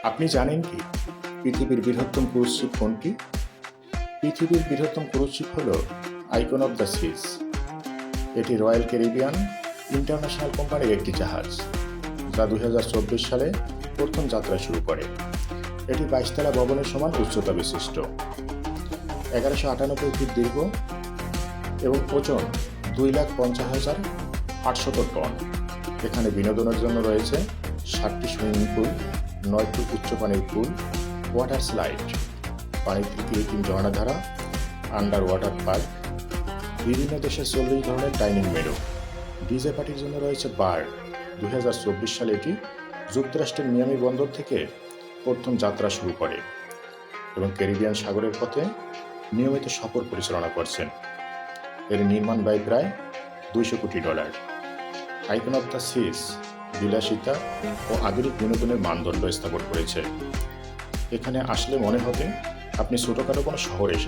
আপনি জানেন কি পৃথিবীর বৃহত্তম ক্রুজ শিপ কোনটি? পৃথিবীর বৃহত্তম ক্রুজ শিপ হল আইকন অফ দ্য সিজ। এটি রয়্যাল ক্যারিবিয়ান ইন্টারন্যাশনাল কোম্পানির একটি জাহাজ, যা 2024 সালে প্রথম যাত্রা শুরু করে। এটি 22 তলা ভবনের সমান উচ্চতা বিশিষ্ট, 1198 ফিট দীর্ঘ এবং ওজন 2,50,800 টন। এখানে বিনোদনের জন্য রয়েছে 7টি সুইমিং পুল, 9টি উচ্চ পানির পুল, ওয়াটার স্লাইড, পানিতে কৃত্রিম ঝর্ণাধারা, আন্ডার ওয়াটার পার্ক, বিভিন্ন দেশের 40 ধরনের ডাইনিং মেনু, ডিজে পার্টির জন্য রয়েছে বার। 2024 সালে এটি যুক্তরাষ্ট্রের মিয়ামি বন্দর থেকে প্রথম যাত্রা শুরু করে এবং ক্যারিবিয়ান সাগরের পথে নিয়মিত সফর পরিচালনা করছেন। এর নির্মাণ ব্যয় প্রায় $200 কোটি। আইকন অফ দ্য সিজ বিলাসিতা ও আধুনিক বিনোদনের মানদণ্ড স্থাপন করেছে। এখানে আসলে মনে হবে আপনি ছোটখাটো কোনো শহরে এসেছেন।